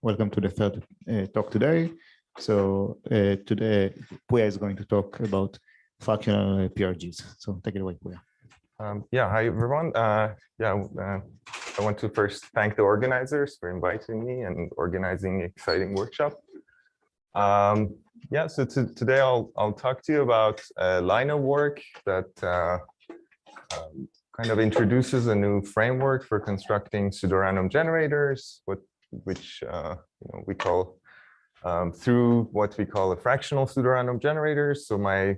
Welcome to the third talk today. So today, Pooya is going to talk about fractional PRGs. So take it away, Pooya. Hi, everyone. I want to first thank the organizers for inviting me and organizing an exciting workshop. So today I'll talk to you about a line of work that kind of introduces a new framework for constructing pseudorandom generators, which we call through what we call a fractional pseudorandom generators. So my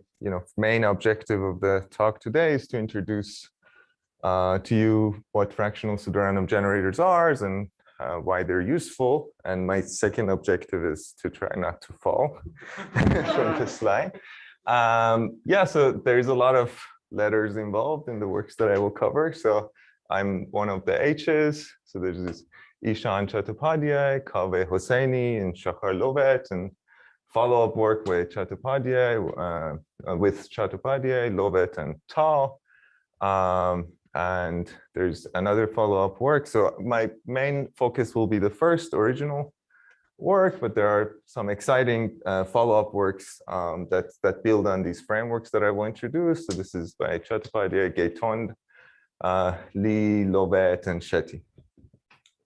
main objective of the talk today is to introduce to you what fractional pseudorandom generators are and why they're useful. And my second objective is to try not to fall from the slide. So there's a lot of letters involved in the works that I will cover. So I'm one of the H's. So there's this Ishan Chattopadhyay, Kaveh Hosseini, and Shahar Lovet, and follow-up work with Chattopadhyay, Lovet, and Tal. And there's another follow-up work. So my main focus will be the first original work, but there are some exciting follow-up works that build on these frameworks that I will introduce. So this is by Chattopadhyay, Gaetond, Lee, Lovet, and Shetty.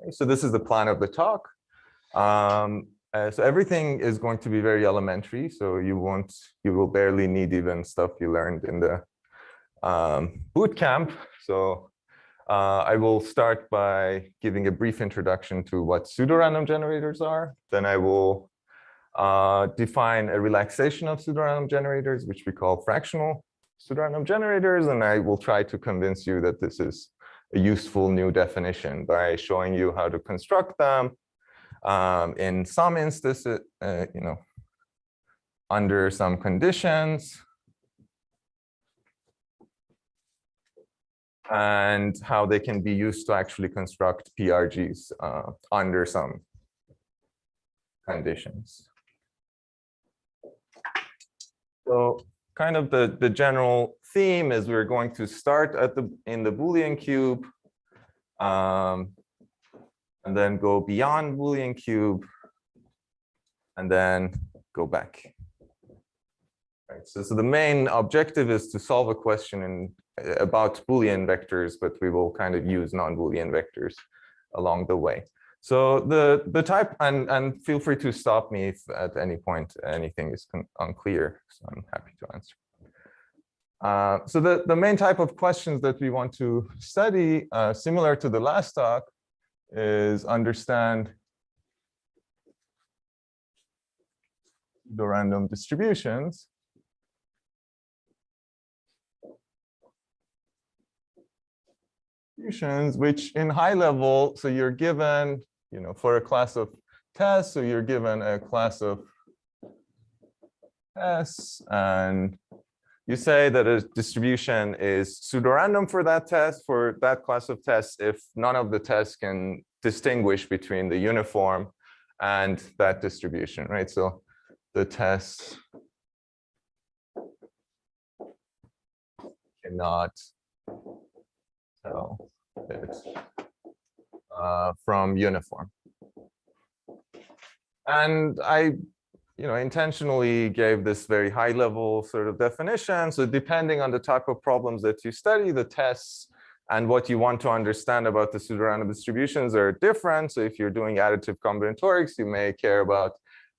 Okay, so this is the plan of the talk. So everything is going to be very elementary. So you will barely need even stuff you learned in the boot camp. So I will start by giving a brief introduction to what pseudorandom generators are. Then I will define a relaxation of pseudorandom generators, which we call fractional pseudorandom generators. And I will try to convince you that this is a useful new definition by showing you how to construct them in some instances, under some conditions, and how they can be used to actually construct PRGs under some conditions. So kind of the general theme is we're going to start in the Boolean cube and then go beyond Boolean cube and then go back. Right, so the main objective is to solve a question about Boolean vectors, but we will kind of use non-Boolean vectors along the way. So the type, and feel free to stop me if at any point anything is unclear, so I'm happy to answer. So the main type of questions that we want to study, similar to the last talk, is understand the random distributions. Which in high level, so you're given, for a class of tests, so you're given a class of tests, and you say that a distribution is pseudorandom for that test, for that class of tests, if none of the tests can distinguish between the uniform and that distribution, right? So the tests cannot tell it from uniform. And I intentionally gave this very high level sort of definition. So depending on the type of problems that you study, the tests and what you want to understand about the pseudorandom distributions are different. So if you're doing additive combinatorics, you may care about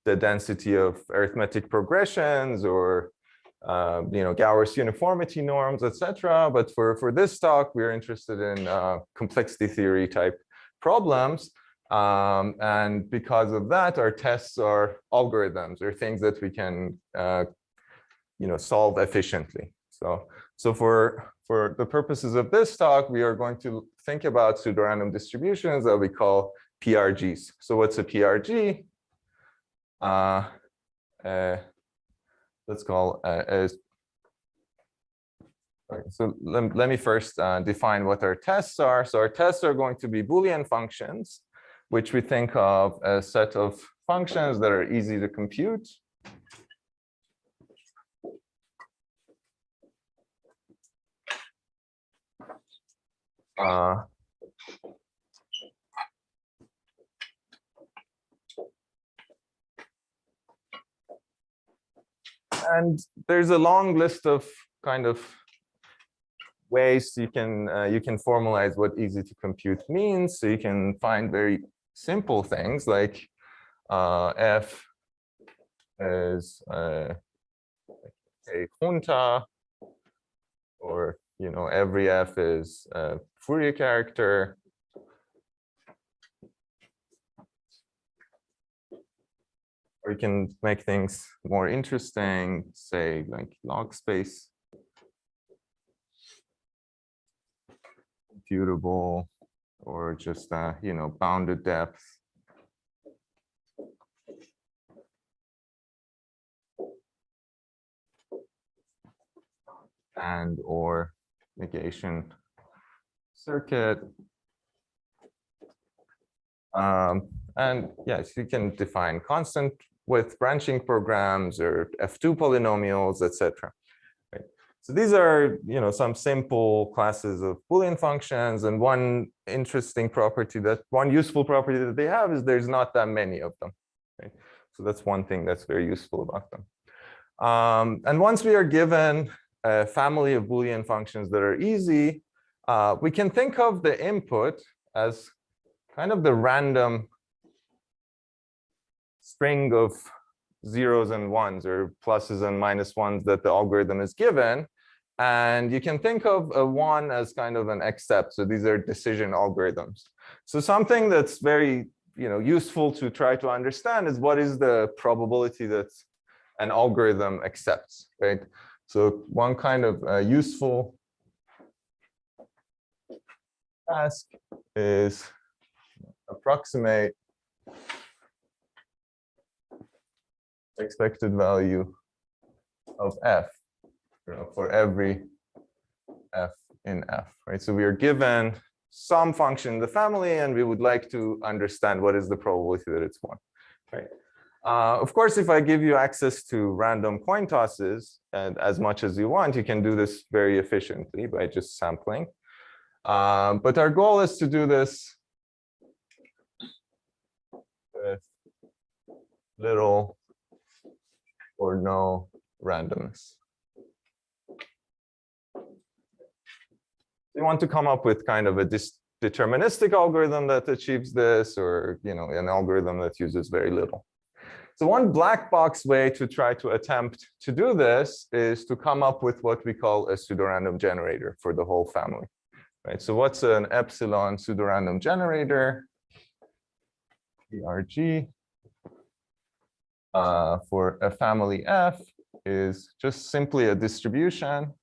the density of arithmetic progressions or Gauss uniformity norms, etc. But for this talk, we're interested in complexity theory type problems. And because of that, our tests are algorithms or things that we can solve efficiently. So for the purposes of this talk, we are going to think about pseudorandom distributions that we call PRGs. So what's a PRG? Let's call so let me first define what our tests are. So our tests are going to be Boolean functions, which we think of as a set of functions that are easy to compute. And there's a long list of kind of ways you can formalize what easy to compute means. So you can find very simple things like f is a junta, or every f is a Fourier character. Or you can make things more interesting, say like log space computable, or just bounded depth. And or negation circuit. And yes, you can define constant with branching programs or F2 polynomials, etc. Right? So these are some simple classes of Boolean functions, and one useful property that they have is there's not that many of them. Right? So that's one thing that's very useful about them. And once we are given a family of Boolean functions that are easy, we can think of the input as kind of the random string of zeros and ones, or pluses and minus ones that the algorithm is given. And you can think of a one as kind of an accept. So these are decision algorithms. So something that's very useful to try to understand is what is the probability that an algorithm accepts, right? So one kind of useful task is approximate expected value of f for every f in f, right? So we are given some function in the family, and we would like to understand what is the probability that it's one, right? Of course, if I give you access to random coin tosses and as much as you want, you can do this very efficiently by just sampling. But our goal is to do this with little or no randomness. You want to come up with kind of a deterministic algorithm that achieves this, or an algorithm that uses very little. So one black box way to try to attempt to do this is to come up with what we call a pseudorandom generator for the whole family, right? So what's an epsilon pseudorandom generator? ERG for a family F is just simply a distribution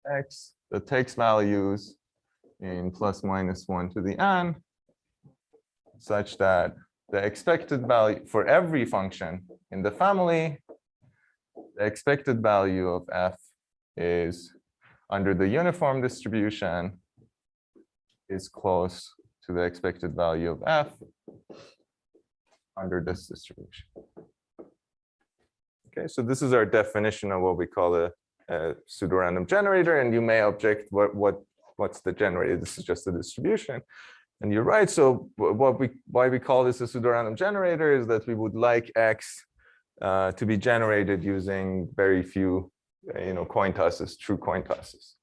X that takes values in plus minus 1 to the n, such that the expected value for every function in the family, the expected value of f is under the uniform distribution is close to the expected value of f under this distribution. Okay, so this is our definition of what we call a pseudorandom generator, and you may object, what's the generator? This is just a distribution. And you're right. So why we call this a pseudorandom generator is that we would like X to be generated using very few, coin tosses, true coin tosses.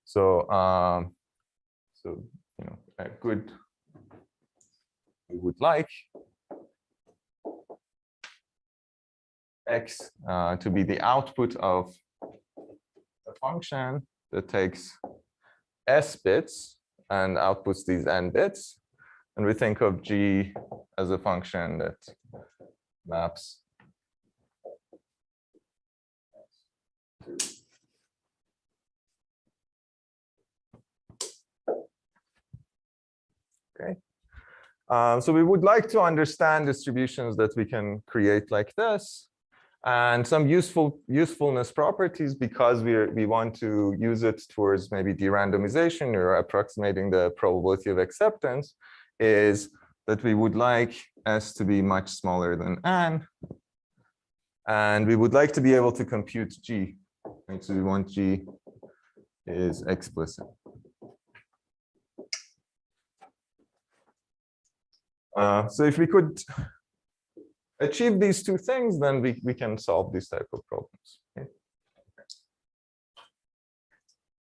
So we would like X to be the output of a function that takes S bits and outputs these n bits. And we think of G as a function that maps okay. So we would like to understand distributions that we can create like this, and some usefulness properties, because we want to use it towards maybe de-randomization or approximating the probability of acceptance, is that we would like S to be much smaller than n, and we would like to be able to compute G. Right? So we want G is explicit. So if we could achieve these two things, then we can solve these type of problems. Okay?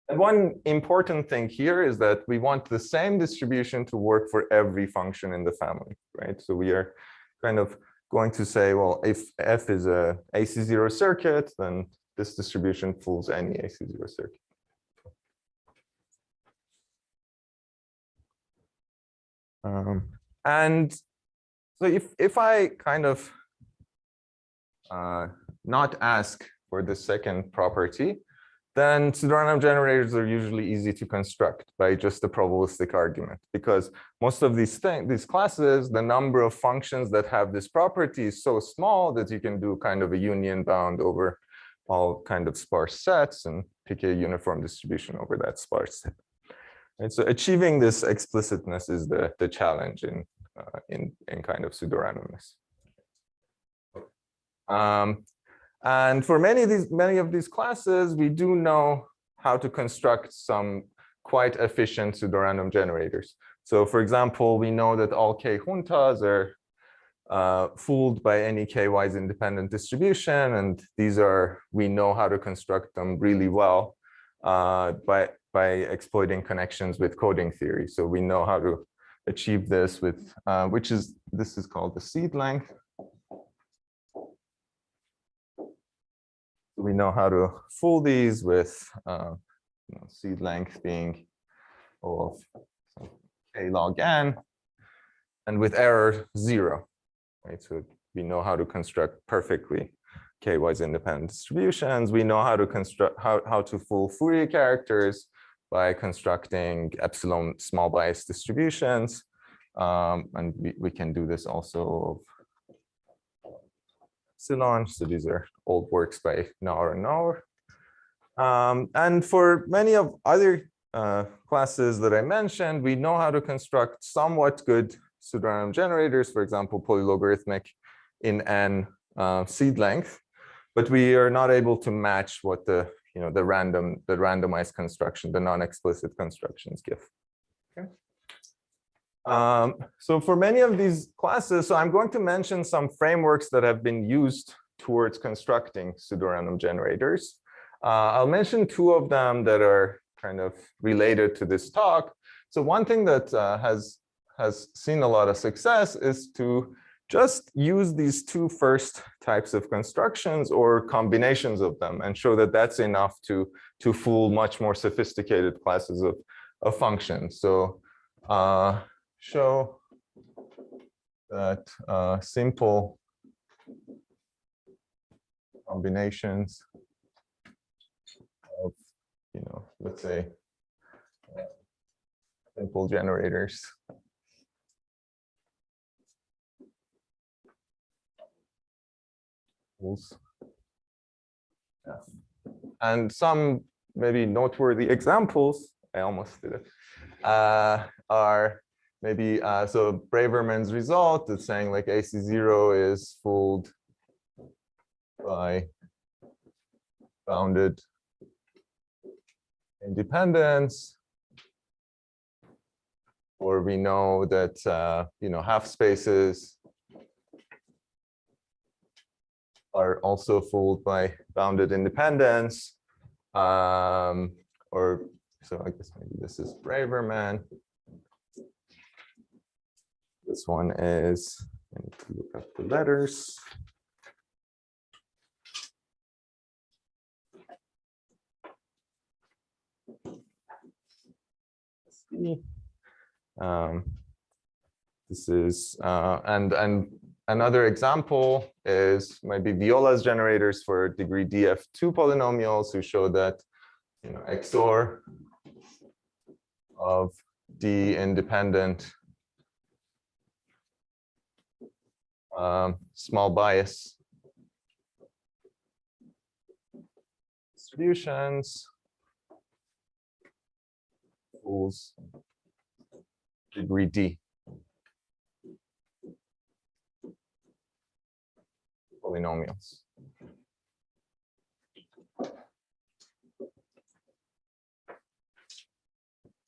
And one important thing here is that we want the same distribution to work for every function in the family, right? So we are kind of going to say, well, if f is a AC0 circuit, then this distribution fools any AC0 circuit. And so if I kind of not ask for the second property, then pseudorandom generators are usually easy to construct by just a probabilistic argument, because most of these classes, the number of functions that have this property is so small that you can do kind of a union bound over all kind of sparse sets and pick a uniform distribution over that sparse set. And so achieving this explicitness is the challenge in kind of pseudorandomness. And for many of these classes, we do know how to construct some quite efficient pseudorandom generators. So for example, we know that all k juntas are fooled by any k-wise independent distribution, and these are, we know how to construct them really well by exploiting connections with coding theory. So we know how to achieve this with, this is called the seed length. We know how to fool these with seed length being O of k log n, and with error 0. Right? So we know how to construct perfectly k-wise independent distributions. We know how to construct how to fool Fourier characters by constructing epsilon small bias distributions, and we can do this also of epsilon. So these are old works by Naur and Naur. And for many of other classes that I mentioned, we know how to construct somewhat good pseudorandom generators, for example, polylogarithmic in n seed length, but we are not able to match what the randomized construction, the non-explicit constructions give. Okay. So for many of these classes, so I'm going to mention some frameworks that have been used towards constructing pseudorandom generators. I'll mention two of them that are kind of related to this talk. So one thing that has seen a lot of success is to just use these two first types of constructions or combinations of them and show that that's enough to fool much more sophisticated classes of functions. So show that simple combinations of, let's say, simple generators and some maybe noteworthy examples, I almost did it, are maybe, so Braverman's result is saying like AC0 is fooled by bounded independence, or we know that, half spaces are also fooled by bounded independence. Or so I guess maybe this is Braverman. This one is, I need to look up the letters. This is, and another example is maybe Viola's generators for degree df2 polynomials, who show that XOR of D independent small bias distributions fools degree D polynomials.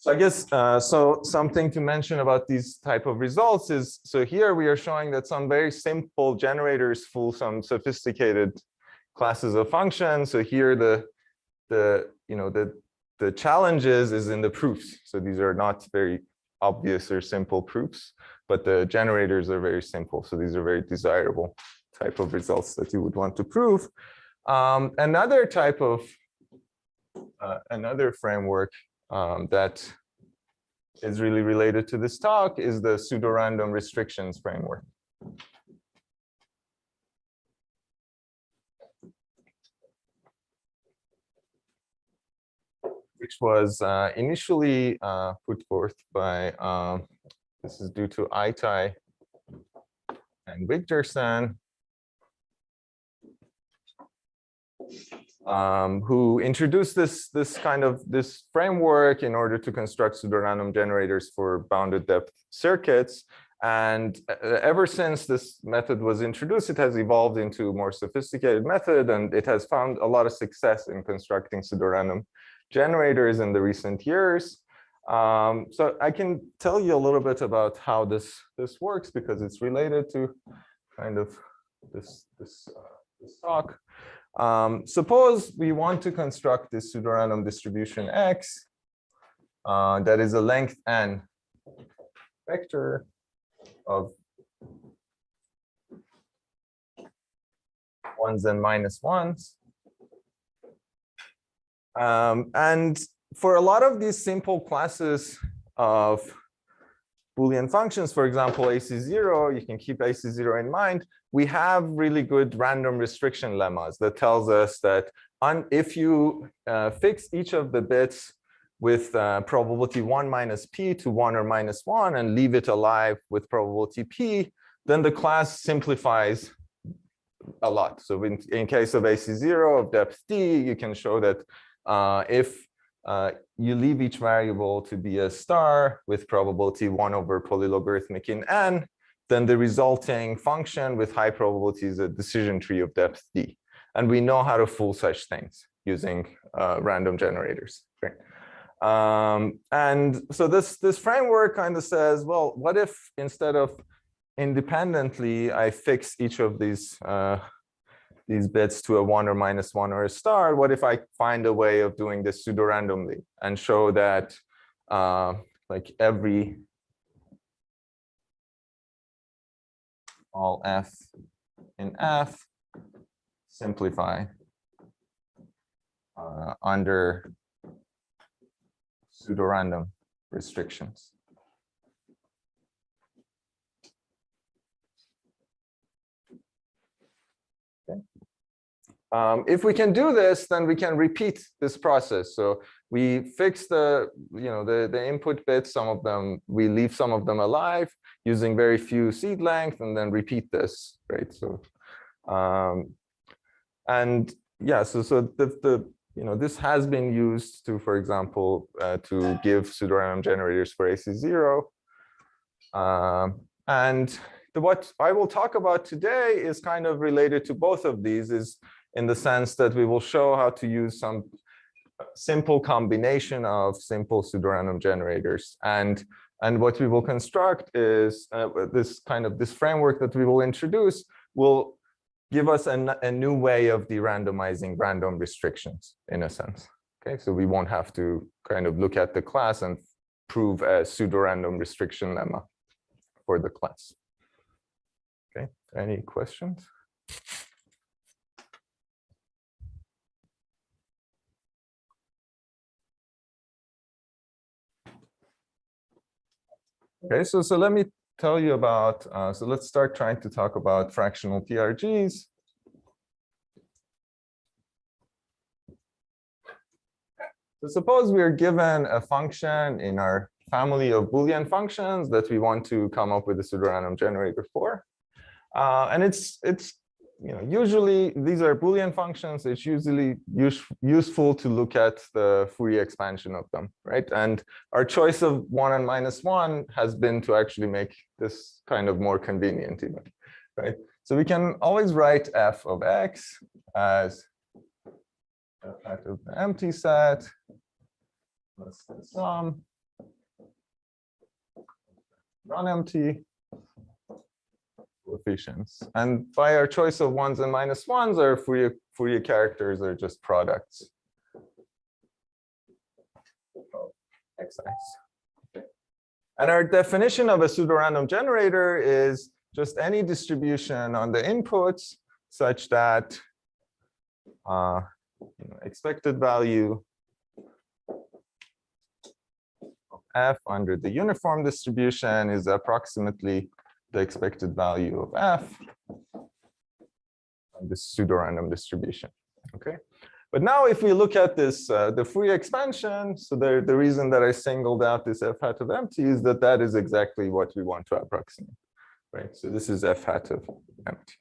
So I guess, so something to mention about these type of results is, so here we are showing that some very simple generators fool some sophisticated classes of functions. So here the challenges is in the proofs. So these are not very obvious or simple proofs, but the generators are very simple. So these are very desirable type of results that you would want to prove. Another type of, another framework that is really related to this talk is the pseudorandom restrictions framework. Which was initially put forth by, this is due to Aitai and Wigderson, who introduced this framework in order to construct pseudorandom generators for bounded depth circuits. And ever since this method was introduced, it has evolved into a more sophisticated method, and it has found a lot of success in constructing pseudorandom generators in the recent years. So I can tell you a little bit about how this works, because it's related to kind of this talk. Suppose we want to construct this pseudorandom distribution X that is a length n vector of 1s and -1s. And for a lot of these simple classes of Boolean functions, for example, AC0, you can keep AC0 in mind. We have really good random restriction lemmas that tells us that if you fix each of the bits with probability 1 minus p to 1 or -1 and leave it alive with probability p, then the class simplifies a lot. So in case of AC0 of depth d, you can show that if you leave each variable to be a star with probability 1 over polylogarithmic in n, then the resulting function with high probability is a decision tree of depth d. And we know how to fool such things using random generators. Okay. And so this framework kind of says, well, what if instead of independently I fix each of these bits to a 1 or -1 or a star, what if I find a way of doing this pseudorandomly and show that like all f in f simplify under pseudorandom restrictions. Okay. If we can do this, then we can repeat this process. So we fix the input bits, some of them, we leave some of them alive using very few seed length, and then repeat this, right? So, and yeah, so this has been used to, for example, to give pseudorandom generators for AC0. And what I will talk about today is kind of related to both of these, is in the sense that we will show how to use some simple combination of simple pseudorandom generators. And what we will construct is this framework that we will introduce will give us a new way of de-randomizing random restrictions, in a sense. Okay, so we won't have to kind of look at the class and prove a pseudorandom restriction lemma for the class. Okay, any questions? Okay, so let me tell you about, so let's start trying to talk about fractional PRGs. So suppose we are given a function in our family of Boolean functions that we want to come up with a pseudorandom generator for. And it's usually these are Boolean functions. It's usually useful to look at the Fourier expansion of them, right? And our choice of 1 and -1 has been to actually make this kind of more convenient even, right? So we can always write f of x as a part of the empty set plus the sum non-empty coefficients. And by our choice of ones and minus ones, our Fourier characters are just products of xi's. Okay. And our definition of a pseudorandom generator is just any distribution on the inputs such that expected value of f under the uniform distribution is approximately the expected value of f on this pseudorandom distribution. Okay, but now if we look at this, the Fourier expansion, so the reason that I singled out this f hat of empty is that that is exactly what we want to approximate, right? So this is f hat of empty.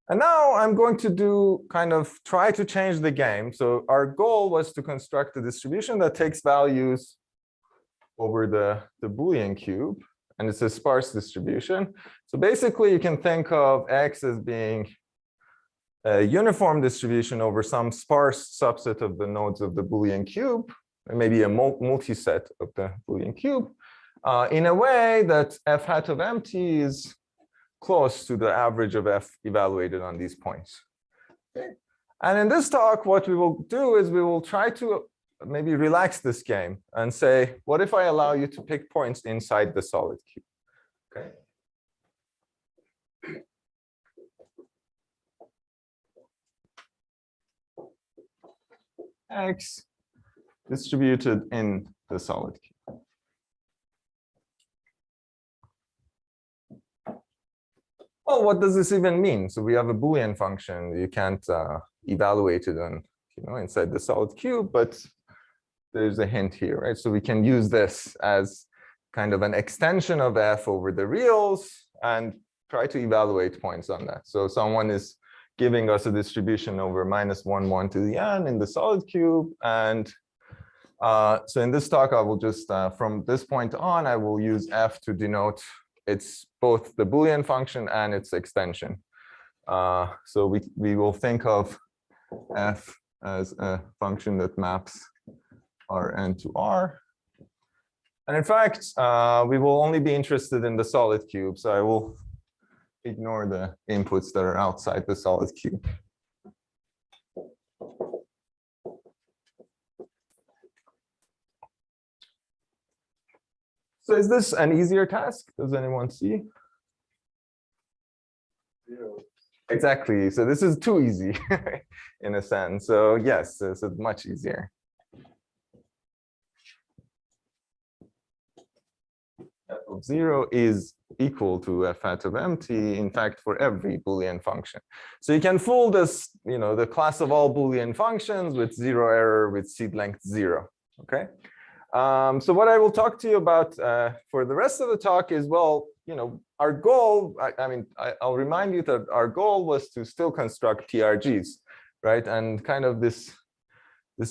And now I'm going to try to change the game. So our goal was to construct a distribution that takes values over the Boolean cube, and it's a sparse distribution. So basically, you can think of x as being a uniform distribution over some sparse subset of the nodes of the Boolean cube, or maybe a multiset of the Boolean cube, in a way that f hat of empty is close to the average of f evaluated on these points. Okay. And in this talk, what we will do is we will try to maybe relax this game and say, what if I allow you to pick points inside the solid cube? Okay. X distributed in the solid cube. Well, what does this even mean? So we have a Boolean function. You can't evaluate it on, inside the solid cube, but there's a hint here, right? So we can use this as kind of an extension of f over the reals and try to evaluate points on that. So someone is giving us a distribution over -1, 1 to the n in the solid cube. And so in this talk, I will just, from this point on, I will use f to denote it's both the Boolean function and its extension. So we will think of f as a function that maps Rn to R. And in fact, we will only be interested in the solid cube. So I will ignore the inputs that are outside the solid cube. So is this an easier task? Does anyone see? Zero. Exactly. So this is too easy in a sense. So yes, this is much easier. F of 0 is equal to f hat of empty, in fact, for every Boolean function. So you can fool this, the class of all Boolean functions with 0 error with seed length 0. Okay. So what I will talk to you about for the rest of the talk is, well, our goal, I'll remind you that our goal was to still construct PRGs, right? And kind of this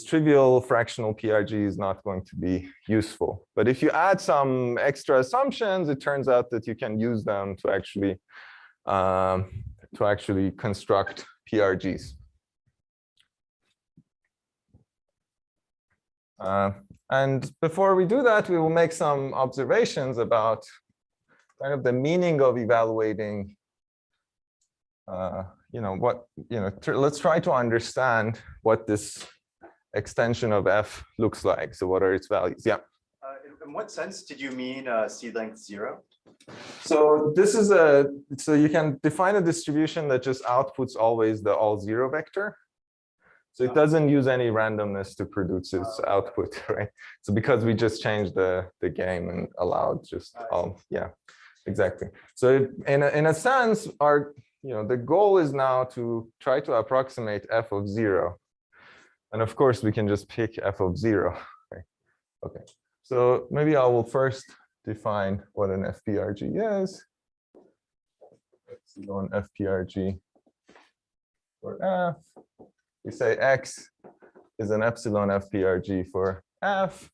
trivial fractional PRG is not going to be useful. But if you add some extra assumptions, it turns out that you can use them to actually construct PRGs. And before we do that, we will make some observations about kind of the meaning of evaluating, let's try to understand what this extension of f looks like. So what are its values? Yeah. In what sense did you mean seed length 0? So this is so you can define a distribution that just outputs always the all 0 vector. So it doesn't use any randomness to produce its output, right? So because we just changed the game and allowed just all, yeah, exactly. So in a sense, the goal is now to try to approximate f of 0. And of course, we can just pick f of 0, right? Okay. So maybe I will first define what an FPRG is. Epsilon FPRG for f. We say x is an epsilon FPRG for f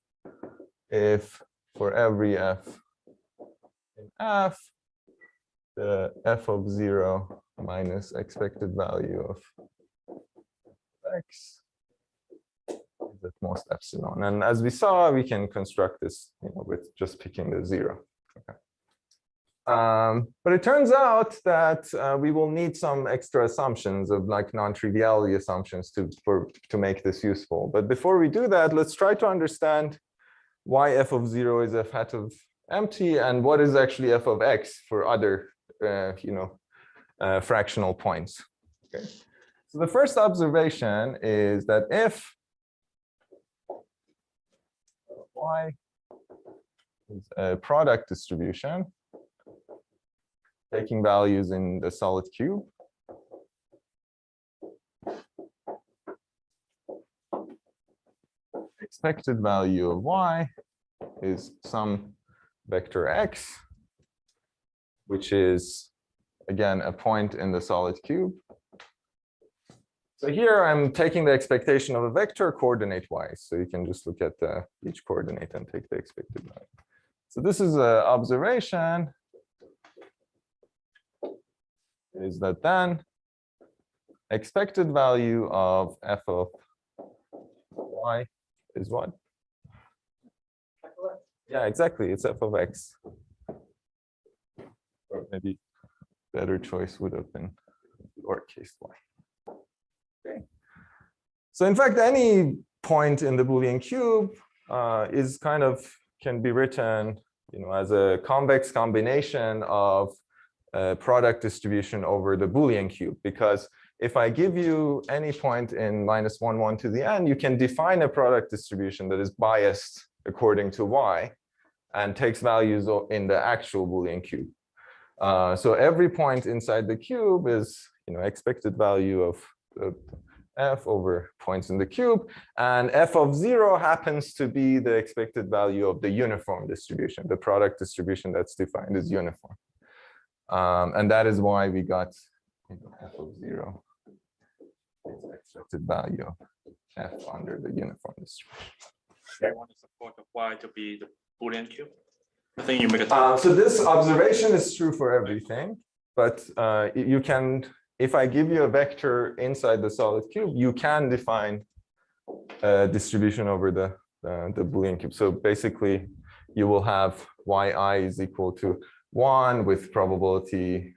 if for every f in f, the f of 0 minus expected value of x is is at most epsilon. And as we saw, we can construct this, with just picking the 0. Okay. But it turns out that we will need some extra assumptions of like non-triviality assumptions to make this useful. But before we do that, let's try to understand why f of 0 is f hat of empty and what is actually f of x for other fractional points. Okay. So the first observation is that if y is a product distribution taking values in the solid cube, expected value of y is some vector x, which is again a point in the solid cube. So here I'm taking the expectation of a vector coordinate y. So you can just look at each coordinate and take the expected value. So this is an observation, is that then expected value of f of y is what? Yeah, exactly. It's f of x. Or maybe better choice would have been lowercase y. Okay. So in fact, any point in the Boolean cube is can be written, as a convex combination of product distribution over the Boolean cube, because if I give you any point in -1, 1 to the n, you can define a product distribution that is biased according to y and takes values in the actual Boolean cube. So every point inside the cube is, expected value of f over points in the cube, and f of 0 happens to be the expected value of the uniform distribution, the product distribution that's defined as uniform. And that is why we got f of 0 is expected value of f under the uniform distribution. I want to support of y to be the Boolean cube. I think you make it. So this observation is true for everything, but you can, if I give you a vector inside the solid cube, you can define a distribution over the Boolean cube. So basically, you will have yi is equal to 1 with probability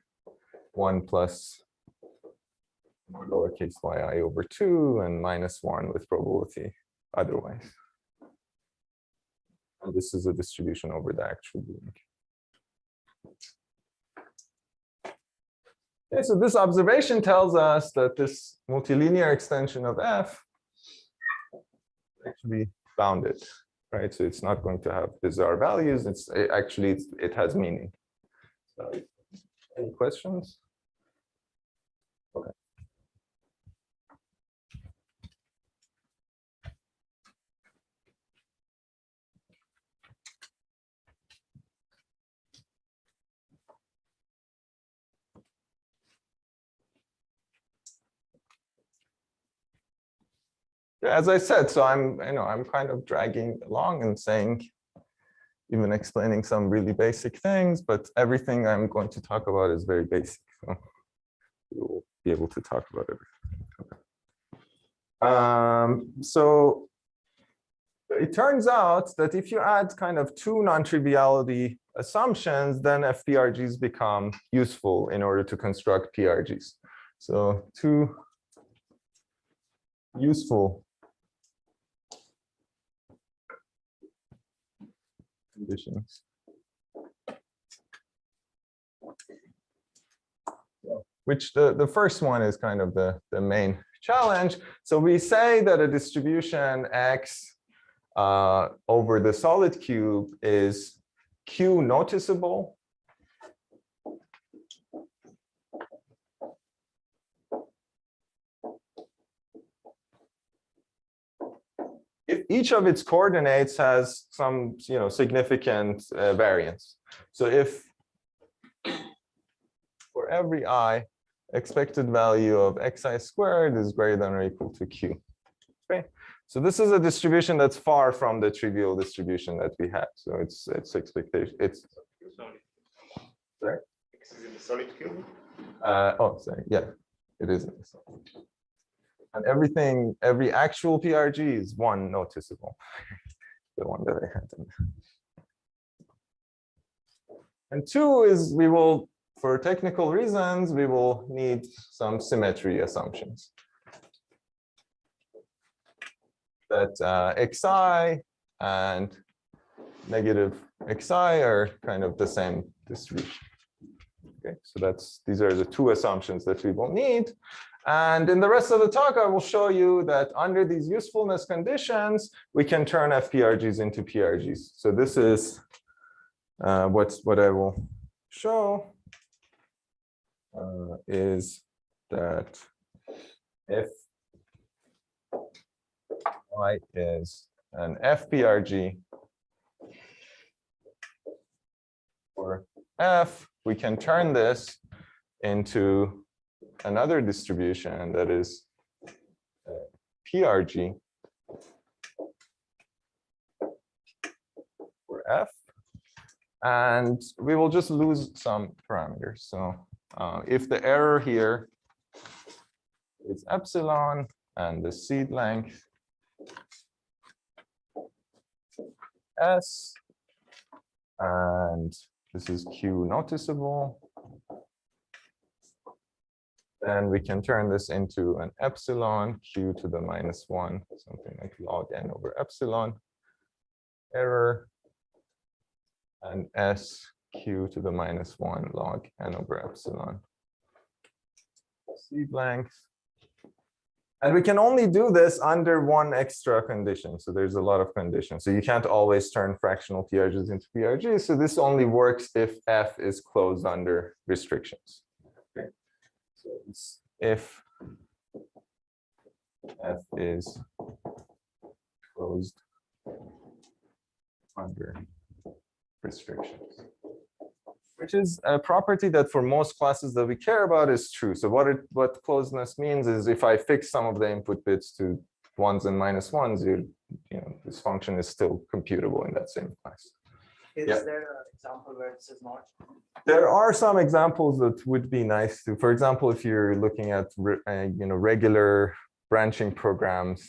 1 plus lowercase yi over 2 and -1 with probability otherwise. And this is a distribution over the actual Boolean cube. Okay, so this observation tells us that this multilinear extension of f is actually bounded, right? So it's not going to have bizarre values. It has meaning. So, any questions? Okay. As I said, so I'm kind of dragging along and saying, even explaining some really basic things, but everything I'm going to talk about is very basic. So we will be able to talk about everything. Okay. So it turns out that if you add kind of 2 non-triviality assumptions, then FPRGs become useful in order to construct PRGs. So 2 useful conditions. Which the first one is kind of the main challenge. So we say that a distribution x over the solid cube is q noticeable if each of its coordinates has some significant variance. So if for every I, expected value of xi squared is greater than or equal to q. Okay, so this is a distribution that's far from the trivial distribution that we had. So it's expectation. It's sorry. X is in the solid cube. Oh, sorry. Yeah, it is in the solid. And every actual PRG is one noticeable, the one that I had. And two is we will, for technical reasons, we will need some symmetry assumptions. That xi and negative xi are kind of the same distribution. Okay, so these are the two assumptions that we will need. And in the rest of the talk, I will show you that under these usefulness conditions, we can turn FPRGs into PRGs. So this is what I will show is that if Y is an FPRG for F, we can turn this into another distribution that is PRG for F. And we will just lose some parameters. So if the error here is epsilon and the seed length S, and this is Q noticeable, then we can turn this into an epsilon Q to the -1, something like log n over epsilon error, and S Q to the -1 log n over epsilon seed length. And we can only do this under one extra condition. So there's a lot of conditions. So you can't always turn fractional PRGs into PRGs. So this only works if F is closed under restrictions. Okay. So it's if F is closed under restrictions, which is a property that for most classes that we care about is true. So what closedness means is if I fix some of the input bits to 1s and -1s, this function is still computable in that same class. Is there an example where it says not? There are some examples that would be nice to. For example, if you're looking at regular branching programs.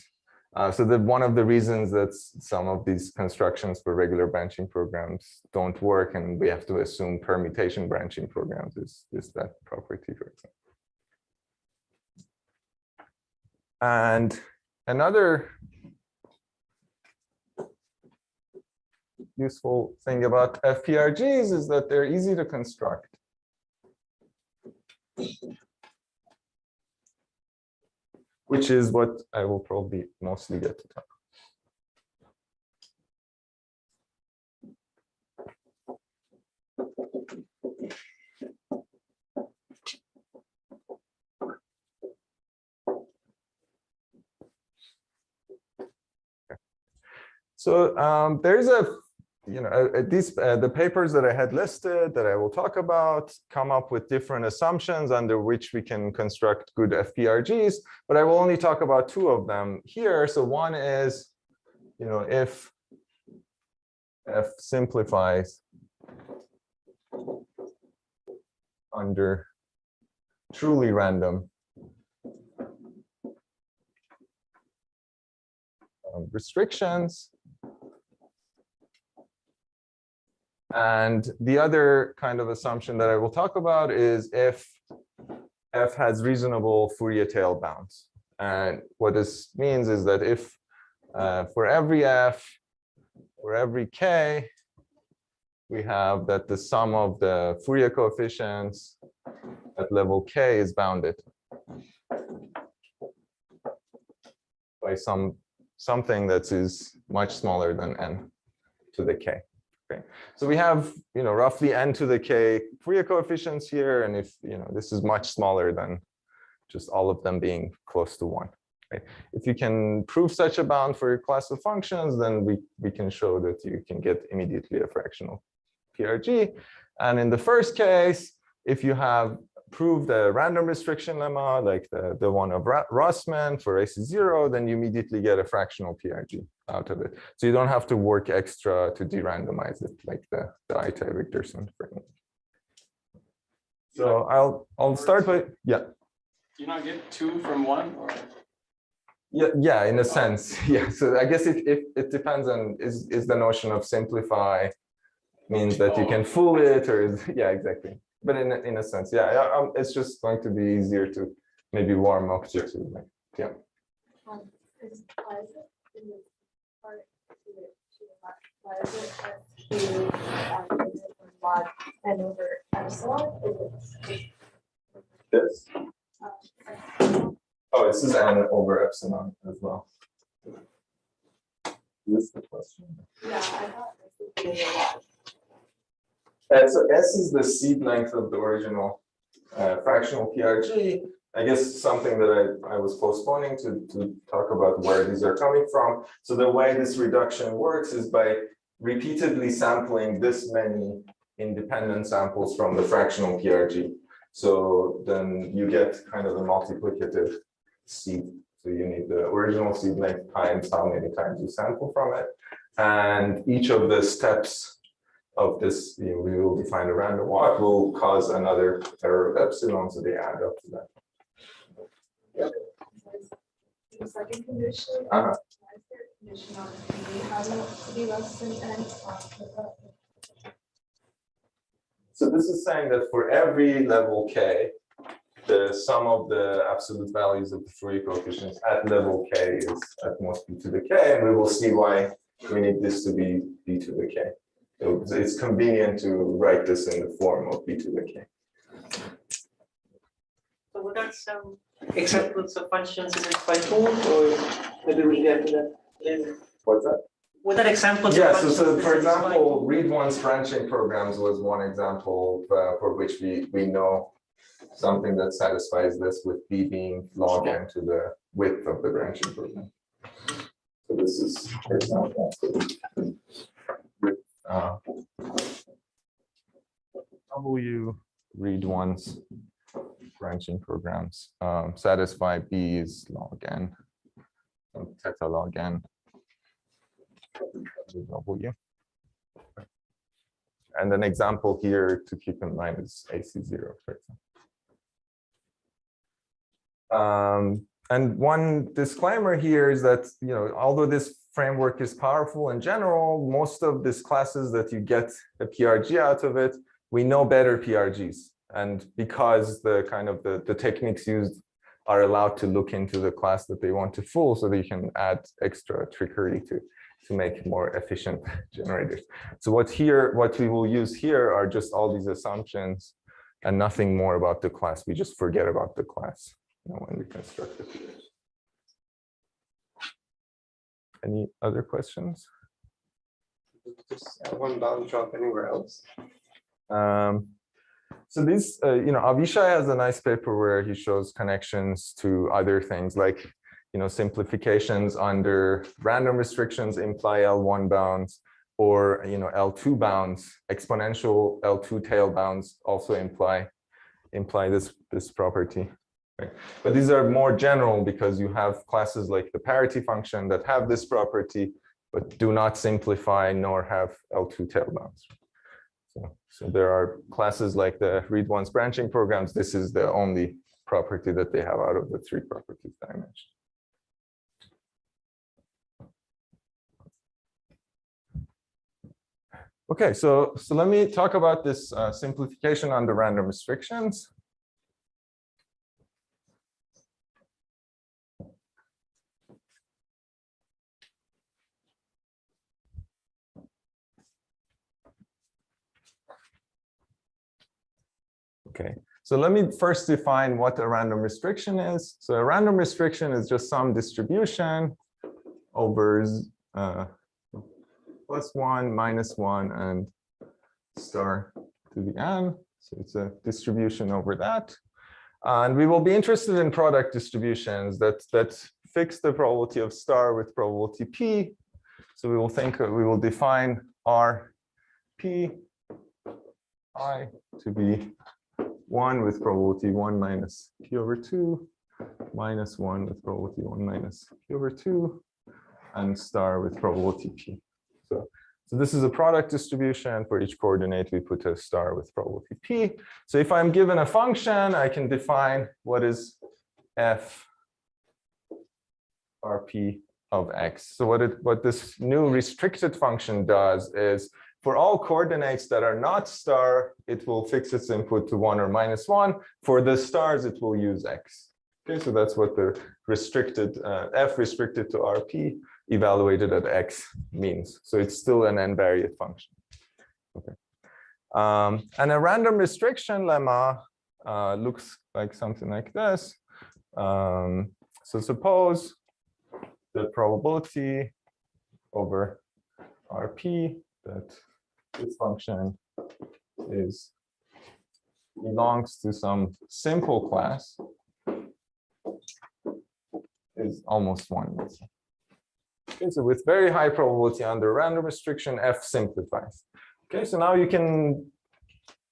So that one of the reasons that some of these constructions for regular branching programs don't work, and we have to assume permutation branching programs is that property, for example. And another useful thing about FPRGs is that they're easy to construct. Which is what I will probably mostly get to talk. So there's the papers that I had listed that I will talk about come up with different assumptions under which we can construct good FPRGs, but I will only talk about two of them here. So one is, if F simplifies under truly random restrictions. And the other kind of assumption that I will talk about is if F has reasonable Fourier tail bounds. And what this means is that if for every F, for every K, we have that the sum of the Fourier coefficients at level K is bounded by something that is much smaller than n to the K. Okay. So we have, roughly n to the K Fourier coefficients here, and if this is much smaller than just all of them being close to 1. Right? If you can prove such a bound for your class of functions, then we can show that you can get immediately a fractional PRG. And in the first case, if you have proved a random restriction lemma, like the one of Rossmann for AC0, then you immediately get a fractional PRG out of it. So you don't have to work extra to de-randomize it, like the Itai-Richterson framework. So I'll start by, yeah. Do you not get 2 from 1? Or? Yeah, in a sense, yeah. So I guess it depends on is the notion of simplify means that you can fool it, or yeah, exactly. But in a sense, yeah, it's just going to be easier to maybe warm up to like, yeah. Why is it in this part why is it mod n over epsilon? This. Oh, this is n over epsilon as well. Is this the question? Yeah, I thought this would be a lot. So S is the seed length of the original fractional PRG. I guess something that I was postponing to talk about where these are coming from. So the way this reduction works is by repeatedly sampling this many independent samples from the fractional PRG. So then you get kind of a multiplicative seed. So you need the original seed length times how many times you sample from it. And each of the steps of this, we will define a random walk, will cause another error of epsilon, so they add up to that. Yeah. The second condition, Uh-huh. why is there a condition on B having to be less than n? So this is saying that for every level k, the sum of the absolute values of the Fourier coefficients at level k is at most b to the k, and we will see why we need this to be b to the k. So it's convenient to write this in the form of b to the k. So what are some examples of functions in Python, or maybe we'll get to that later? What's that? What are examples Yeah, of so functions? for example, read once branching programs was one example for which we know something that satisfies this, with b being log n to the width of the branching program. So this is, for example, W read once branching programs satisfy b is log n, so theta log n. W. And an example here to keep in mind is AC0, for example. And one disclaimer here is that, although this framework is powerful in general, most of these classes that you get a PRG out of it, we know better PRGs. And because the techniques used are allowed to look into the class that they want to fool, so that you can add extra trickery to make more efficient generators. So what we will use here are just all these assumptions and nothing more about the class. We just forget about the class when we construct it. Any other questions? Just one bound drop anywhere else. So these, Avishai has a nice paper where he shows connections to other things like, simplifications under random restrictions imply L1 bounds, or L2 bounds, exponential L2 tail bounds also imply this property. Right? But these are more general because you have classes like the parity function that have this property, but do not simplify nor have L2 tail bounds. So there are classes like the read once branching programs. This is the only property that they have out of the three properties that I mentioned. Okay, so let me talk about this simplification under random restrictions. Okay, so let me first define what a random restriction is. So a random restriction is just some distribution over +1, -1, and star to the n. So it's a distribution over that. And we will be interested in product distributions that fix the probability of star with probability p. So we will define R p I to be 1 with probability 1 minus p over 2, minus 1 with probability 1 minus p over 2, and star with probability p. So this is a product distribution. For each coordinate, we put a star with probability p. So if I'm given a function, I can define what is f RP of x. So what this new restricted function does is for all coordinates that are not star, it will fix its input to 1 or -1. For the stars, it will use x. Okay, so that's what the restricted f restricted to RP evaluated at x means. So it's still an n-variate function. Okay. And a random restriction lemma looks like something like this. So suppose the probability over RP that this function belongs to some simple class is almost 1. Okay, so with very high probability under random restriction, f simplifies. Okay, so now you can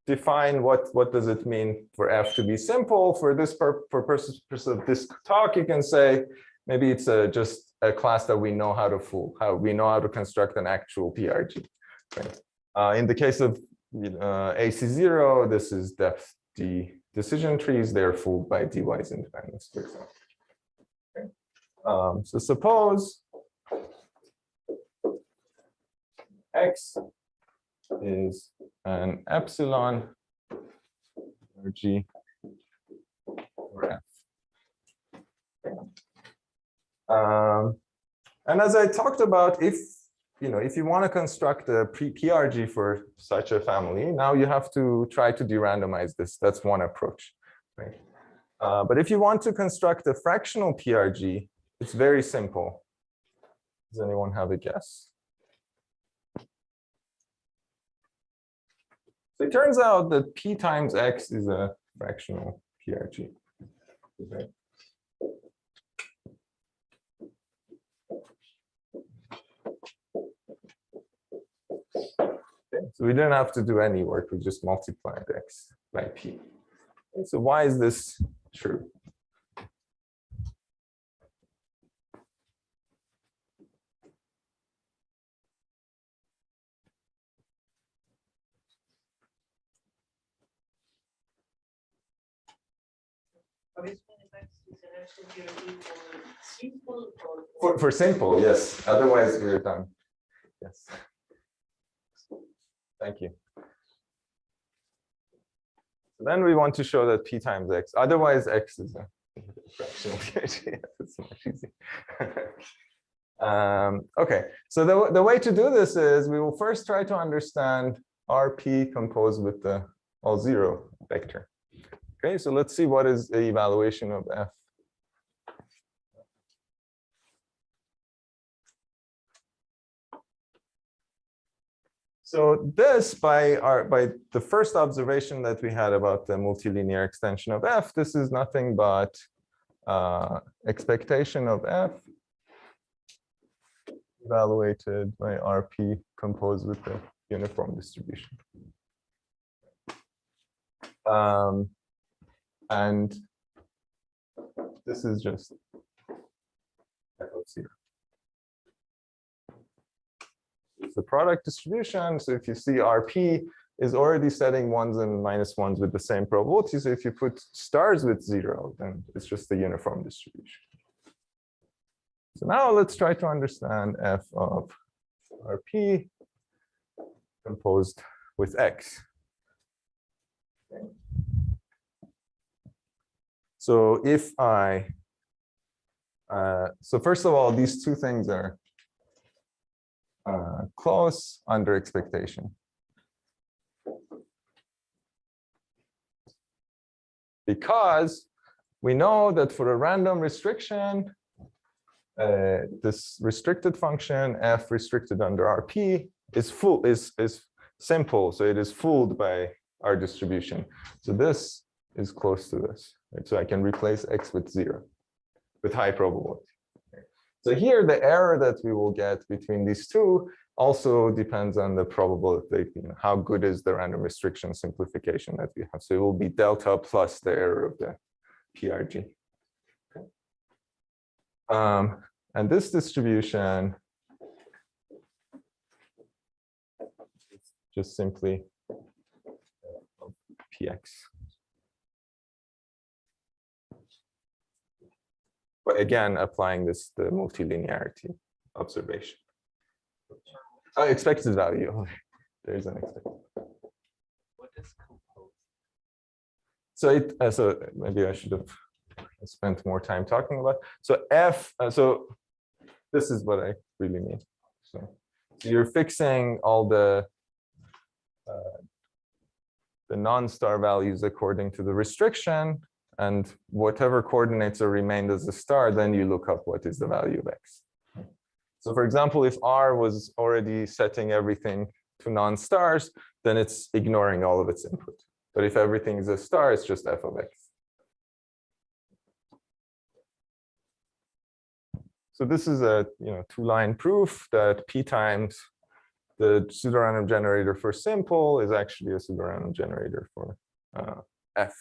define what does it mean for f to be simple. For this purpose of this talk, you can say maybe it's just a class that we know how to fool, how we know how to construct an actual PRG. Right? In the case of AC0, this is depth D decision trees. They're fooled by dy's independence, for example. Okay. So suppose x is an epsilon PRG for f. And as I talked about, if you want to construct a PRG for such a family, now you have to try to de-randomize this. That's one approach, right? But if you want to construct a fractional PRG, it's very simple. Does anyone have a guess? So it turns out that p times x is a fractional PRG. Okay. Okay, so we didn't have to do any work. We just multiplied x by p. Okay, so why is this true? For simple, yes. Otherwise, we're done. Yes. Thank you. So then we want to show that p times x. Otherwise, x is a fractional PRG. It's much easier. Okay. So the way to do this is we will first try to understand RP composed with the all zero vector. Okay. So let's see what is the evaluation of f. So this, by the first observation that we had about the multilinear extension of f, this is nothing but expectation of f evaluated by RP composed with the uniform distribution. And this is just f of 0. It's the product distribution. So if you see RP is already setting 1s and -1s with the same probability. So if you put stars with 0, then it's just the uniform distribution. So now let's try to understand f of RP composed with x. Okay. So if so first of all, these two things are close under expectation. Because we know that for a random restriction, this restricted function f restricted under RP is simple, so it is fooled by our distribution. So this is close to this, right? So I can replace x with 0 with high probability. So here, the error that we will get between these two also depends on the probability, how good is the random restriction simplification that we have. So it will be delta plus the error of the PRG. Okay. And this distribution is just simply px. But again, applying the multilinearity observation. Oh, expected value. There's an expected. What is compose? So maybe I should have spent more time talking about. So F. So this is what I really mean. So you're fixing all the non-star values according to the restriction, and whatever coordinates are remained as a star, then you look up what is the value of X. So for example, if R was already setting everything to non-stars, then it's ignoring all of its input. But if everything is a star, it's just f of X. So this is a two-line proof that P times the pseudorandom generator for simple is actually a pseudorandom generator for F.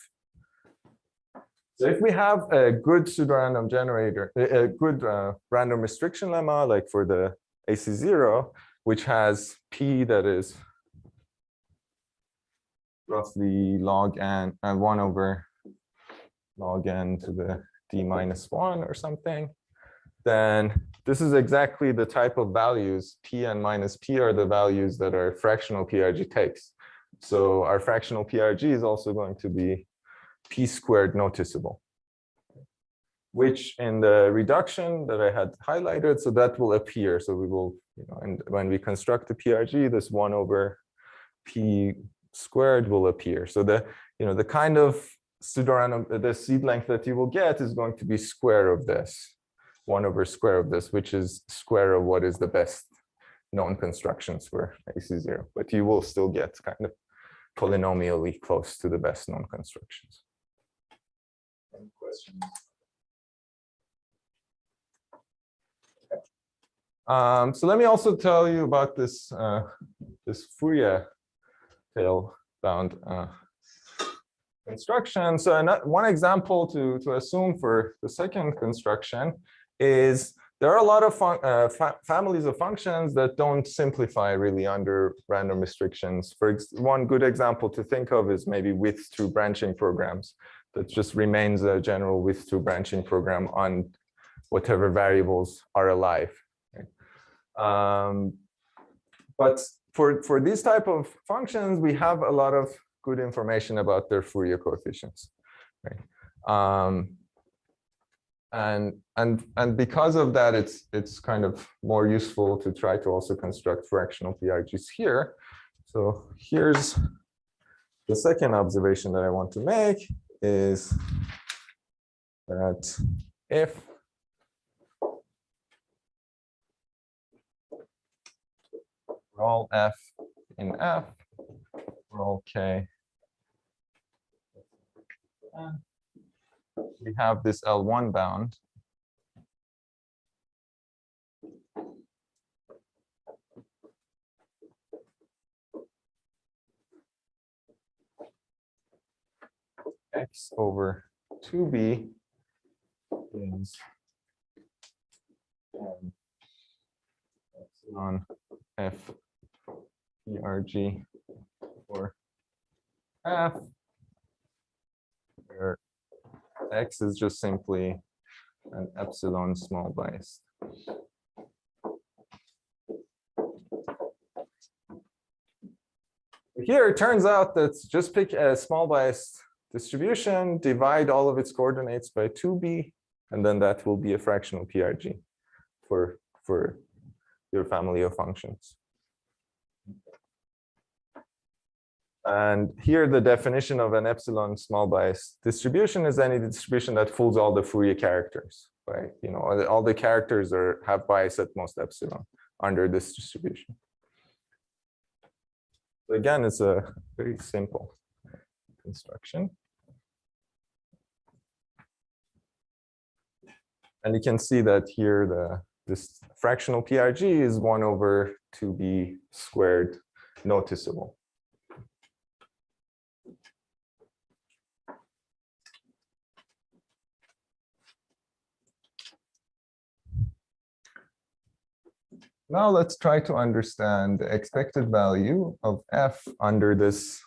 So if we have a good pseudorandom generator, a good random restriction lemma, like for the AC0, which has P that is roughly log n 1 over log n to the d minus 1 or something, then this is exactly the type of values. P and minus P are the values that our fractional PRG takes. So our fractional PRG is also going to be P squared noticeable, which in the reduction that I had highlighted, so that will appear. So we will, and when we construct the PRG, this 1 over P squared will appear. So the kind of pseudorandom, the seed length that you will get is going to be square of this, 1 over square of this, which is square of what is the best known constructions for AC0. But you will still get kind of polynomially close to the best known constructions. Any questions? So let me also tell you about this this Fourier tail-bound construction. So one example to assume for the second construction is there are a lot of families of functions that don't simplify really under random restrictions. One good example to think of is maybe width-through branching programs that just remains a general width-through branching program on whatever variables are alive. But for these type of functions, we have a lot of good information about their Fourier coefficients, right? And because of that, it's kind of more useful to try to also construct fractional PRGs here. So here's the second observation that I want to make is that if for all F in F, for all K, we have this L1 bound. X over 2b is epsilon F PRG for F, where X is just simply an epsilon small biased. Here it turns out that just pick a small biased distribution, divide all of its coordinates by 2b, and then that will be a fractional PRG for your family of functions. And here the definition of an epsilon small bias distribution is any distribution that fools all the Fourier characters, right? All the characters have bias at most epsilon under this distribution. So again, it's a very simple construction. And you can see that here this fractional PRG is 1 over 2b squared noticeable. Now let's try to understand the expected value of F under this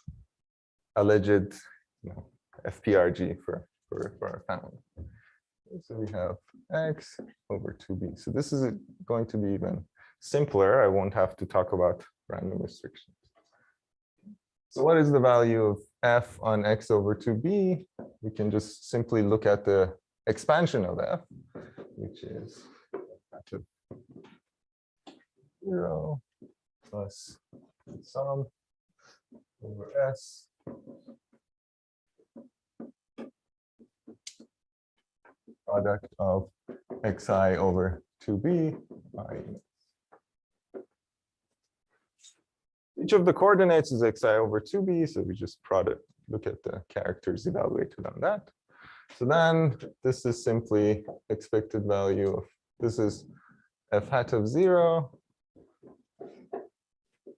alleged FPRG for our family. So we have x over 2b. So this is going to be even simpler. I won't have to talk about random restrictions. So what is the value of f on x over 2b? We can just simply look at the expansion of f, which is 0 plus sum over s product of xi over 2b. Each of the coordinates is xi over 2b, so we just look at the characters evaluated on that. So then this is simply expected value of, this is f hat of 0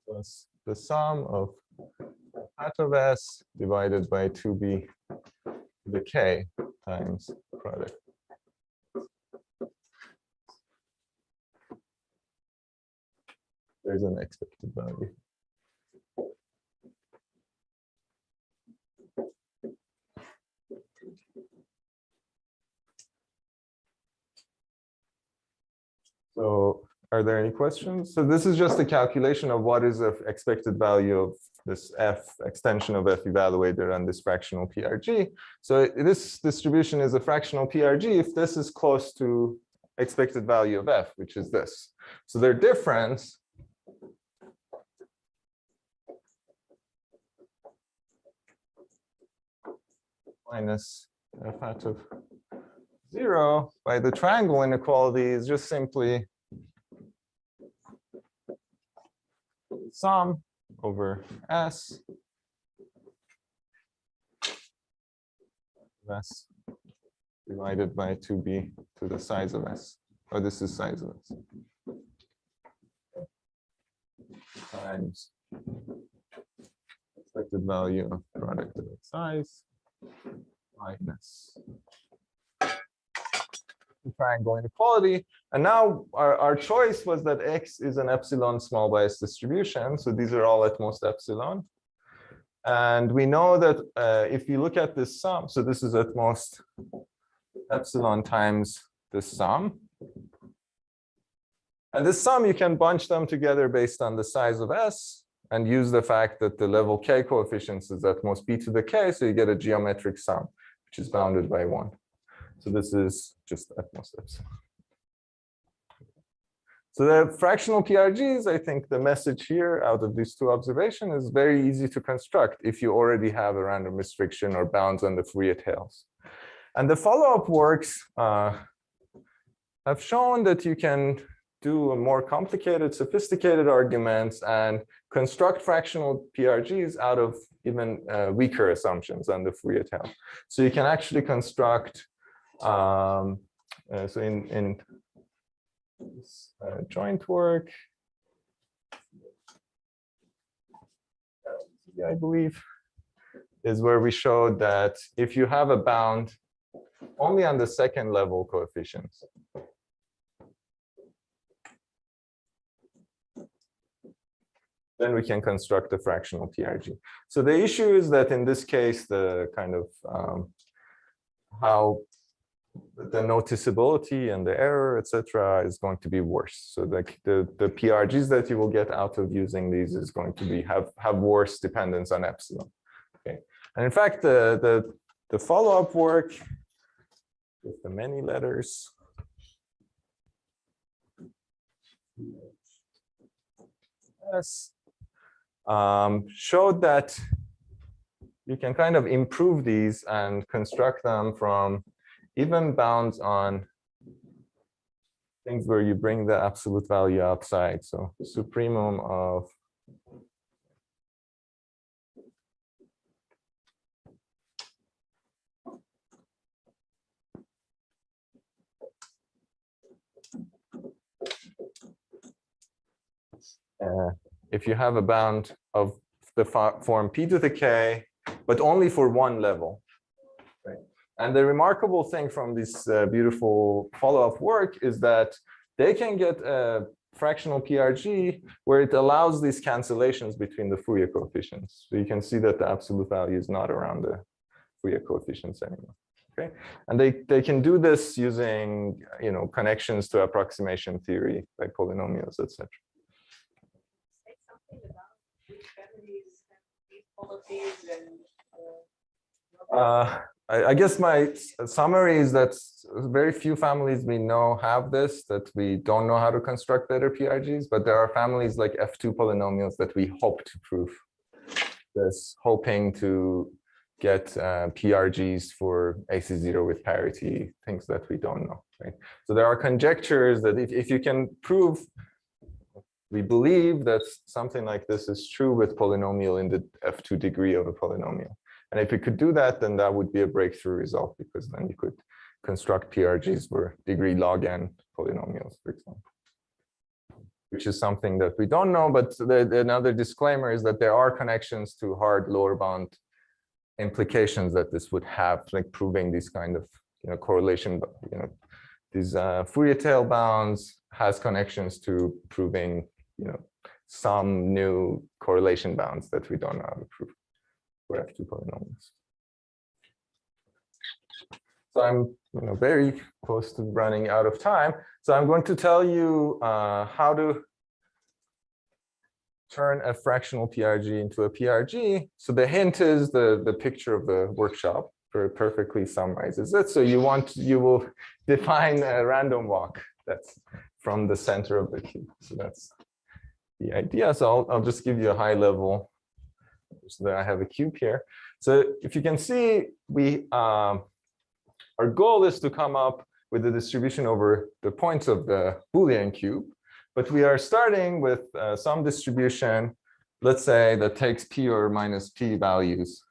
plus the sum of f hat of s divided by 2b to the k times product. There's an expected value. So are there any questions? So this is just a calculation of what is the expected value of this f extension of f evaluated on this fractional PRG. So this distribution is a fractional PRG if this is close to expected value of f, which is this. So their difference minus f hat of 0 by the triangle inequality is just simply sum over s divided by 2b to the size of s. Oh, this is size of s. Times expected value of product of its size minus triangle inequality. And now our choice was that x is an epsilon small bias distribution. So these are all at most epsilon. And we know that if you look at this sum, so this is at most epsilon times this sum. And this sum, you can bunch them together based on the size of s and use the fact that the level k coefficients is at most b to the k. So you get a geometric sum, which is bounded by 1. So this is just at most epsilon. So the fractional PRGs, I think the message here out of these two observations is very easy to construct if you already have a random restriction or bounds on the Fourier tails. And the follow-up works have shown that you can do a more complicated, sophisticated arguments and construct fractional PRGs out of even weaker assumptions on the Fourier tail. So you can actually construct so in this joint work, I believe, is where we showed that if you have a bound only on the second level coefficients, then we can construct a fractional PRG. So the issue is that in this case, the kind of how the noticeability and the error, etc., is going to be worse. So the PRGs that you will get out of using these is going to be have worse dependence on epsilon. Okay, and in fact, the follow-up work with the many letters showed that you can kind of improve these and construct them from even bounds on things where you bring the absolute value outside. So supremum of if you have a bound of the form p to the k, but only for one level. Right? And the remarkable thing from this beautiful follow-up work is that they can get a fractional PRG where it allows these cancellations between the Fourier coefficients. So you can see that the absolute value is not around the Fourier coefficients anymore. Okay, and they can do this using connections to approximation theory like polynomials, etc. Say something about which families have these policies and I guess my summary is that very few families we know have this, that we don't know how to construct better PRGs, but there are families like F2 polynomials that we hope to prove this, hoping to get PRGs for AC0 with parity, things that we don't know, right? So there are conjectures that if you can prove, we believe that something like this is true with polynomial in the F2 degree of a polynomial. And if we could do that, then that would be a breakthrough result, because then you could construct PRGs for degree log n polynomials, for example, which is something that we don't know. But another disclaimer is that there are connections to hard lower bound implications that this would have, like proving these kind of correlation, these Fourier tail bounds has connections to proving some new correlation bounds that we don't know how to prove for F2 polynomials. So I'm very close to running out of time. So I'm going to tell you how to turn a fractional PRG into a PRG. So the hint is the picture of the workshop very perfectly summarizes it. So you will define a random walk that's from the center of the cube. So that's the idea. So I'll just give you a high level. So that I have a cube here. So if you can see, our goal is to come up with a distribution over the points of the Boolean cube. But we are starting with some distribution, let's say, that takes p or minus p values.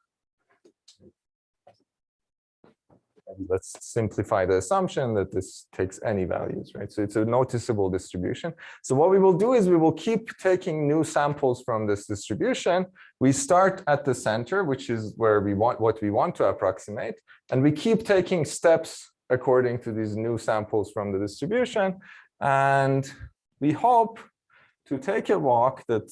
And let's simplify the assumption that this takes any values, right? So it's a noticeable distribution. So what we will do is we will keep taking new samples from this distribution. We start at the center, which is where what we want to approximate. And we keep taking steps according to these new samples from the distribution. And we hope to take a walk that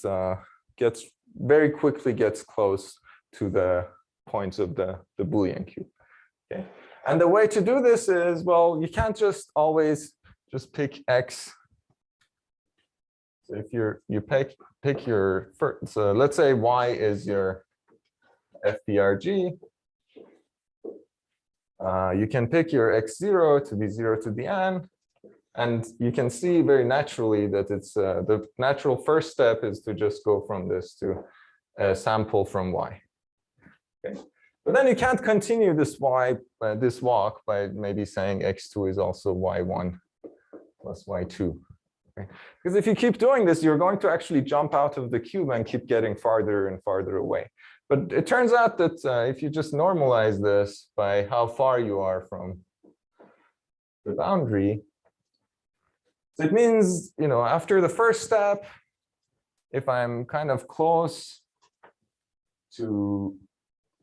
very quickly gets close to the points of the Boolean cube. Okay. And the way to do this is, well, you can't just always just pick X. So if you pick your first, so let's say Y is your FPRG. You can pick your X0 to be 0 to the n. And you can see very naturally that it's the natural first step is to just go from this to a sample from Y. Okay. But then you can't continue this walk by maybe saying X2 is also Y1 plus Y2. Okay. Because if you keep doing this, you're going to actually jump out of the cube and keep getting farther and farther away. But it turns out that if you just normalize this by how far you are from the boundary, so it means, after the first step, if I'm kind of close to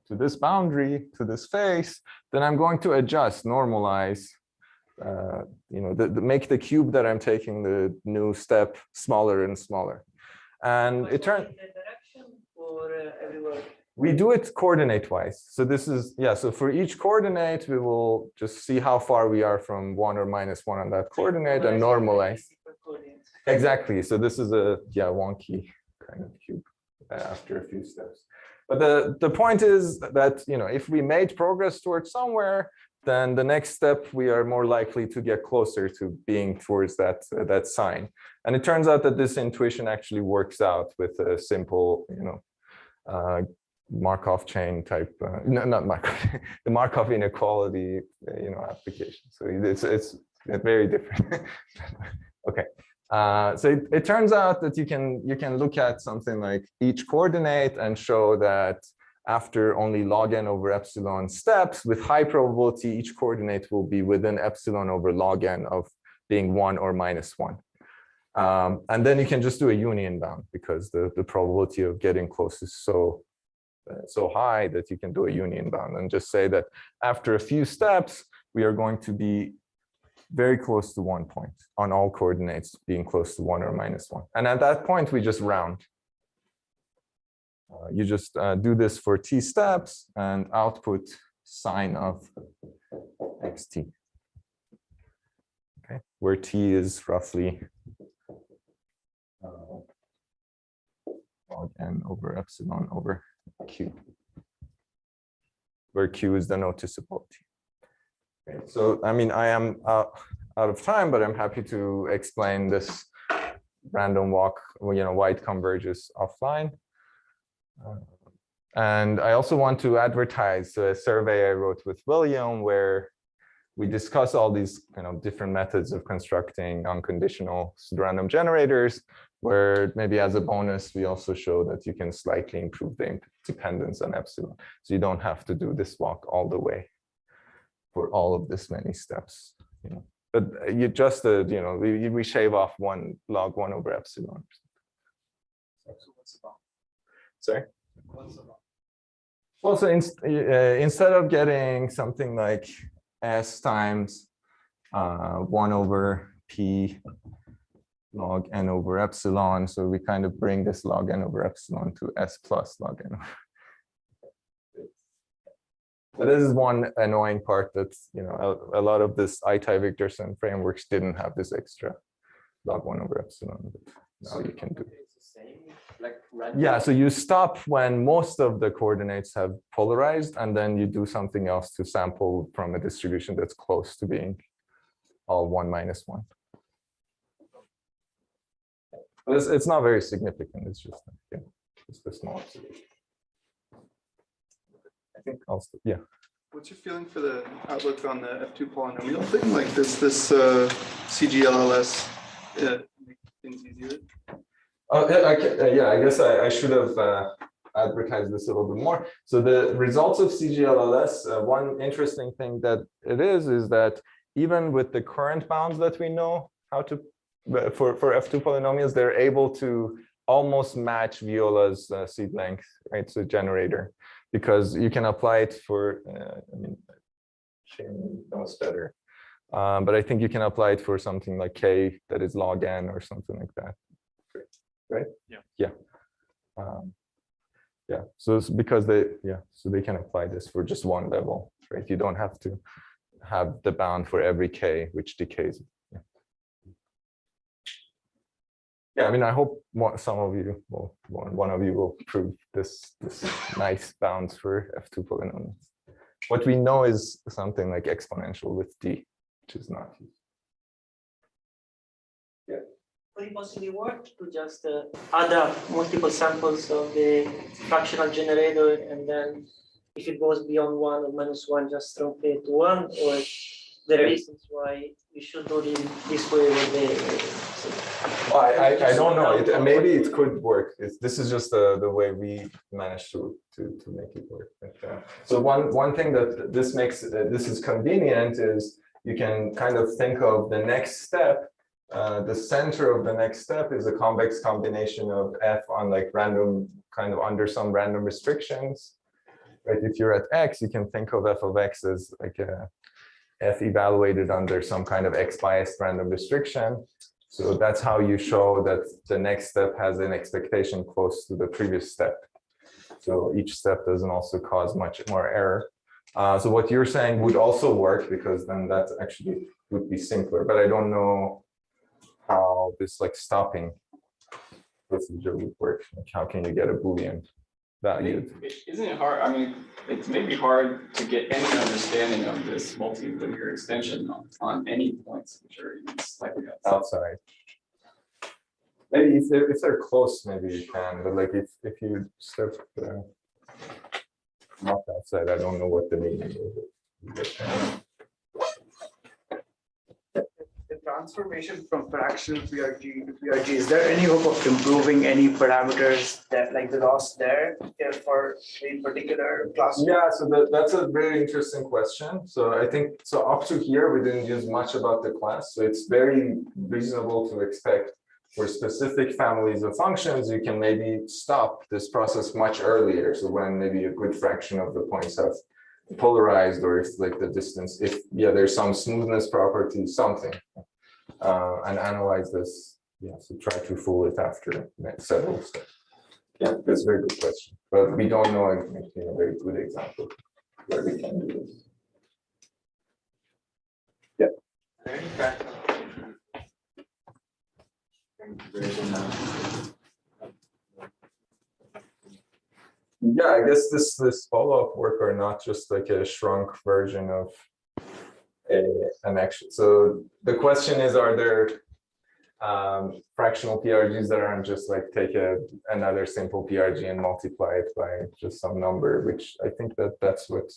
this boundary, to this face, then I'm going to adjust, normalize, make the cube that I'm taking the new step smaller and smaller. And it turns. We do it coordinate-wise. So this is, so for each coordinate, we will just see how far we are from 1 or minus 1 on that coordinate and normalize. Exactly. So this is a wonky kind of cube after a few steps. But the point is that, if we made progress towards somewhere, then the next step, we are more likely to get closer to being towards that sign. And it turns out that this intuition actually works out with a simple, Markov chain type, no, not Markov, the Markov inequality, application. So it's very different. Okay. So it turns out that you can look at something like each coordinate and show that after only log n over epsilon steps, with high probability, each coordinate will be within epsilon over log n of being 1 or minus 1. And then you can just do a union bound, because the probability of getting close is so high that you can do a union bound and just say that after a few steps, we are going to be very close to 1 point on all coordinates being close to 1 or minus 1. And at that point, we just round. You just do this for t steps and output sine of xt. Okay, where t is roughly log n over epsilon over q, where q is the noticeability. Okay, so I mean, I am out of time, but I'm happy to explain this random walk, why it converges offline. And I also want to advertise a survey I wrote with William, where we discuss all these different methods of constructing unconditional pseudorandom generators, where maybe as a bonus, we also show that you can slightly improve the dependence on epsilon. So you don't have to do this walk all the way for all of this many steps. But you just, we shave off log 1 over epsilon. Sorry? Well, so instead of getting something like s times 1 over p log n over epsilon, so we kind of bring this log n over epsilon to s plus log n. But this is one annoying part that a lot of this Itai-Victorson frameworks didn't have this extra log 1 over epsilon. But now you can do. Yeah, so you stop when most of the coordinates have polarized, and then you do something else to sample from a distribution that's close to being all 1 minus 1. But it's not very significant. It's just just a small observation. I think also, yeah. What's your feeling for the outlook on the F2 polynomial thing? Like, does this CGLLS make things easier? Yeah, I guess I should have advertised this a little bit more. So the results of CGLLS, one interesting thing that it is that even with the current bounds that we know how to, for F2 polynomials, they're able to almost match Viola's seed length, right? So generator, because you can apply it for, I mean, Shane knows better. But I think you can apply it for something like K that is log n or something like that. Right? Yeah. Yeah. So it's because so they can apply this for just one level, right? You don't have to have the bound for every K, which decays. Yeah, I mean, I hope some of you, well, one of you will prove this nice bounds for F2 polynomials. What we know is something like exponential with D, which is not used. Could it possibly work to just add up multiple samples of the fractional generator, and then if it goes beyond 1 or -1, just truncate it to 1? Or there are reasons why we should do this way with the. Well, I don't know. Maybe it could work. This is just the way we managed to make it work. But, so one thing that this makes this is convenient is you can kind of think of the next step. The center of the next step is a convex combination of f on like random, kind of under some random restrictions, right? If you're at x, you can think of f of x as like a f evaluated under some kind of x biased random restriction. So that's how you show that the next step has an expectation close to the previous step. So each step doesn't also cause much more error. So what you're saying would also work, because then that actually would be simpler, but I don't know how this like stopping procedure would work. Like, how can you get a Boolean value? Isn't it hard? I mean, it's maybe hard to get any understanding of this multilinear extension on any points which are even slightly outside. Maybe if they're close, maybe you can. But like if you step not outside, I don't know what the meaning is. The transformation from fractional PRG to PRG, is there any hope of improving any parameters that like the loss there for a particular class? Yeah, so that's a very interesting question. So I think, so up to here, we didn't use much about the class. So it's very reasonable to expect for specific families of functions, you can maybe stop this process much earlier. So when maybe a good fraction of the points have polarized, or if like the distance, if there's some smoothness property, something, and analyze this. Yeah, so try to fool it after several steps. Yeah, that's a very good question, but we don't know a very good example where we can do this. there any fractional version of Yeah, I guess this follow-up work are not just like a shrunk version of an action. So the question is, are there fractional PRGs that aren't just like take another simple PRG and multiply it by just some number, which I think that's what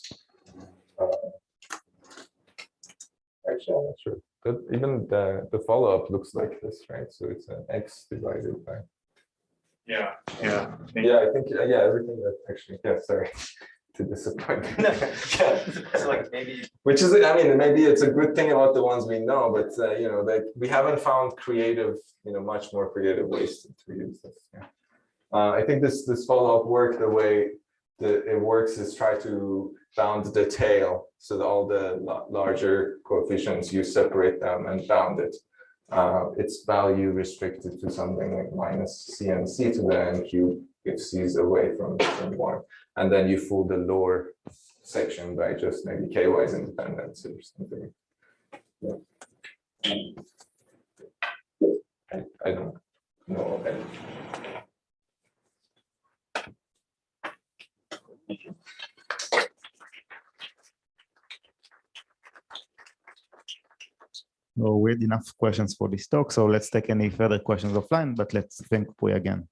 actually I'm not sure. But even the follow-up looks like this, right? So it's an x divided by. yeah. Yeah, I think everything that actually, yeah, sorry to disappoint. So like maybe Which is, I mean, maybe it's a good thing about the ones we know, but you know, like we haven't found creative, you know, much more creative ways to use this. Yeah. I think this follow-up work, the way it works is try to bound the tail, so that all the larger coefficients, you separate them and bound it. Its value restricted to something like minus c and c to the n cube if c is away from 1, and then you fool the lower section by just maybe k-wise independence or something. Yeah. I don't know. So we had enough questions for this talk, so let's take any further questions offline, but let's thank Pooya again.